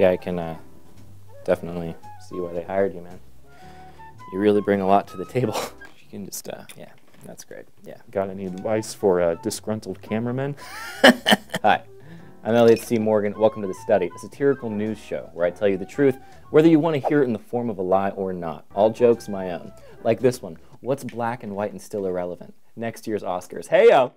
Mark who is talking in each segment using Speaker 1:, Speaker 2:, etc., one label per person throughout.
Speaker 1: Yeah, I can definitely see why they hired you, man. You really bring a lot to the table. You can just, yeah, that's great. Yeah.
Speaker 2: Got any advice for disgruntled cameramen?
Speaker 1: Hi, I'm Elliot C. Morgan. Welcome to The Study, a satirical news show where I tell you the truth, whether you want to hear it in the form of a lie or not. All jokes my own. Like this one. What's black and white and still irrelevant? Next year's Oscars. Hey-yo!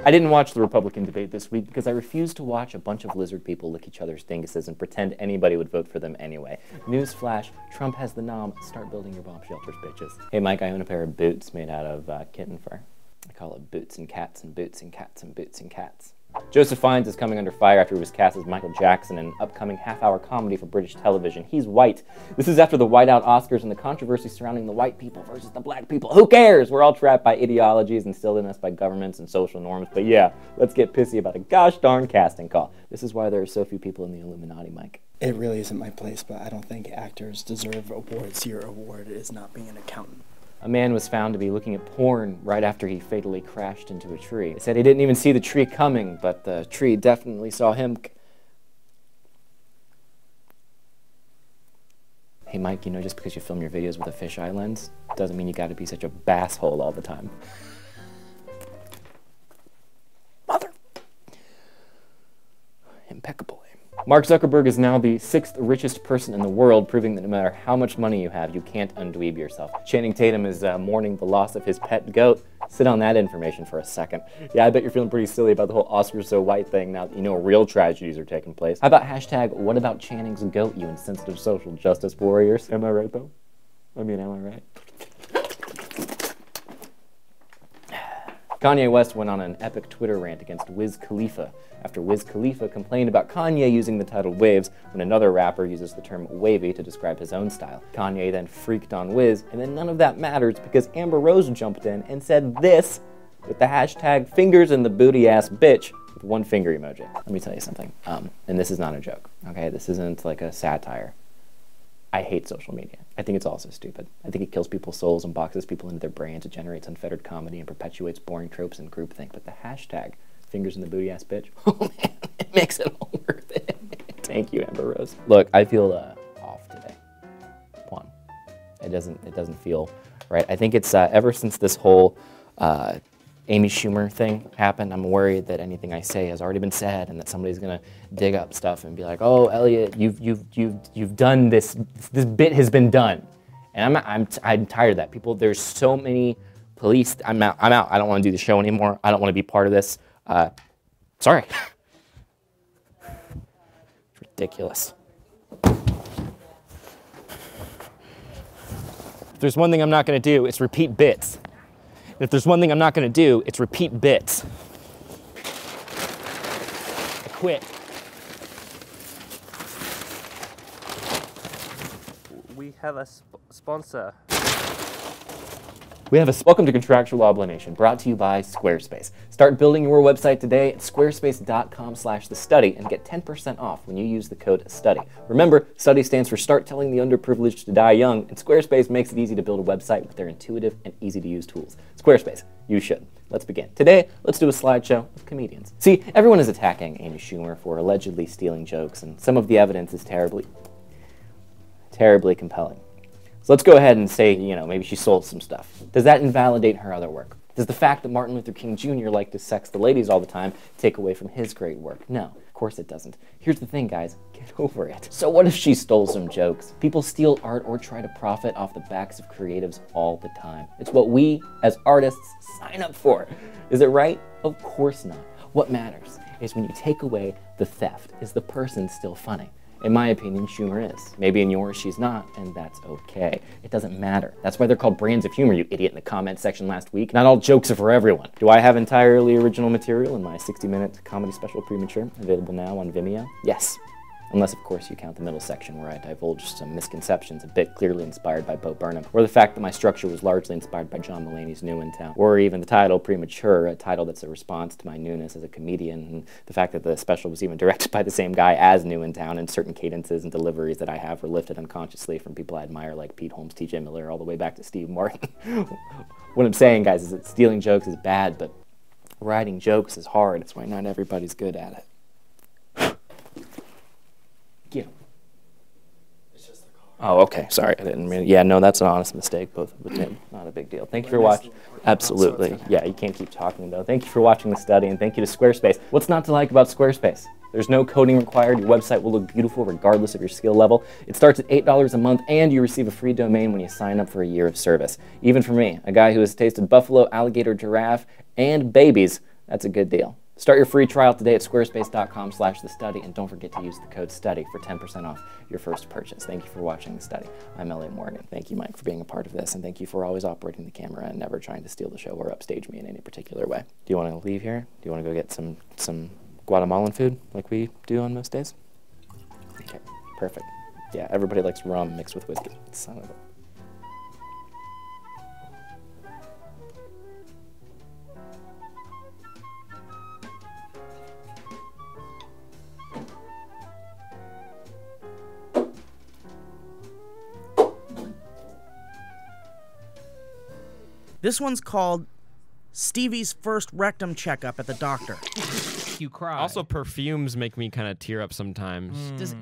Speaker 1: I didn't watch the Republican debate this week because I refused to watch a bunch of lizard people lick each other's dinguses and pretend anybody would vote for them anyway. Newsflash, Trump has the nom. Start building your bomb shelters, bitches. Hey Mike, I own a pair of boots made out of kitten fur. I call it boots and cats and boots and cats and boots and cats. Joseph Fiennes is coming under fire after he was cast as Michael Jackson in an upcoming half-hour comedy for British television. He's white. This is after the whiteout Oscars and the controversy surrounding the white people versus the black people. Who cares? We're all trapped by ideologies instilled in us by governments and social norms. But yeah, let's get pissy about a gosh darn casting call. This is why there are so few people in the Illuminati, Mike.
Speaker 3: It really isn't my place, but I don't think actors deserve awards. Your award is not being an accountant.
Speaker 1: A man was found to be looking at porn right after he fatally crashed into a tree. They said he didn't even see the tree coming, but the tree definitely saw him. Hey Mike, you know, just because you film your videos with a fisheye lens doesn't mean you gotta be such a basshole all the time. Mother. Impeccable. Mark Zuckerberg is now the 6th richest person in the world, proving that no matter how much money you have, you can't undweeb yourself. Channing Tatum is mourning the loss of his pet goat. Sit on that information for a second. Yeah, I bet you're feeling pretty silly about the whole Oscars so white thing now that you know real tragedies are taking place. How about hashtag, what about Channing's goat, you insensitive social justice warriors?
Speaker 2: Am I right, though? I mean, am I right?
Speaker 1: Kanye West went on an epic Twitter rant against Wiz Khalifa after Wiz Khalifa complained about Kanye using the title Waves when another rapper uses the term wavy to describe his own style. Kanye then freaked on Wiz, and then none of that matters because Amber Rose jumped in and said this with the hashtag fingers in the booty ass bitch with one finger emoji. Let me tell you something, and this is not a joke, okay? This isn't like a satire. I hate social media. I think it's also stupid. I think it kills people's souls and boxes people into their brains. It generates unfettered comedy and perpetuates boring tropes and groupthink. But the hashtag, fingers in the booty ass bitch, oh man, it makes it all worth it. Thank you, Amber Rose. Look, I feel off today. One, it doesn't feel right. I think it's ever since this whole Amy Schumer thing happened, I'm worried that anything I say has already been said and that somebody's gonna dig up stuff and be like, oh, Elliot, you've done this. This bit has been done, and I'm tired of that. People, there's so many police. I'm out. I don't want to do the show anymore. I don't want to be part of this. Sorry. It's ridiculous. If there's one thing I'm not gonna do, it's repeat bits. If there's one thing I'm not going to do, it's repeat bits. I quit.
Speaker 4: We have a sponsor.
Speaker 1: Welcome to Contractual Obligation, brought to you by Squarespace. Start building your website today at squarespace.com/thestudy and get 10% off when you use the code STUDY. Remember, STUDY stands for Start Telling the Underprivileged to Die Young, and Squarespace makes it easy to build a website with their intuitive and easy-to-use tools. Squarespace, you should. Let's begin. Today, let's do a slideshow of comedians. See, everyone is attacking Amy Schumer for allegedly stealing jokes, and some of the evidence is terribly compelling. So let's go ahead and say, you know, maybe she sold some stuff. Does that invalidate her other work? Does the fact that Martin Luther King Jr. liked to sex the ladies all the time take away from his great work? No, of course it doesn't. Here's the thing, guys, get over it. So what if she stole some jokes? People steal art or try to profit off the backs of creatives all the time. It's what we, as artists, sign up for. Is it right? Of course not. What matters is when you take away the theft, is the person still funny? In my opinion, Schumer is. Maybe in yours she's not, and that's okay. It doesn't matter. That's why they're called brands of humor, you idiot, in the comment section last week. Not all jokes are for everyone. Do I have entirely original material in my 60-minute comedy special Premature, available now on Vimeo? Yes. unless of course you count the middle section where I divulged some misconceptions a bit clearly inspired by Bo Burnham, or the fact that my structure was largely inspired by John Mulaney's New in Town, or even the title Premature, a title that's a response to my newness as a comedian, and the fact that the special was even directed by the same guy as New in Town, and certain cadences and deliveries that I have were lifted unconsciously from people I admire like Pete Holmes, T.J. Miller, all the way back to Steve Martin. What I'm saying, guys, is that stealing jokes is bad, but writing jokes is hard. That's why not everybody's good at it. Get him.
Speaker 3: It's just the car.
Speaker 1: Oh, okay. Sorry, I didn't mean. Yeah, no, that's an honest mistake. Both with him, not a big deal. Thank you for watching. Absolutely. Yeah, you can't keep talking though. Thank you for watching the study, and thank you to Squarespace. What's not to like about Squarespace? There's no coding required. Your website will look beautiful regardless of your skill level. It starts at $8 a month, and you receive a free domain when you sign up for a year of service. Even for me, a guy who has tasted buffalo, alligator, giraffe, and babies, that's a good deal. Start your free trial today at squarespace.com/thestudy, and don't forget to use the code STUDY for 10% off your first purchase. Thank you for watching The Study. I'm L.A. Morgan. Thank you, Mike, for being a part of this, and thank you for always operating the camera and never trying to steal the show or upstage me in any particular way. Do you want to leave here? Do you want to go get some Guatemalan food like we do on most days? Okay, perfect. Yeah, everybody likes rum mixed with whiskey. Son of a...
Speaker 5: This one's called Stevie's first rectum checkup at the doctor.
Speaker 6: You cry.
Speaker 7: Also, perfumes make me kind of tear up sometimes.
Speaker 6: Does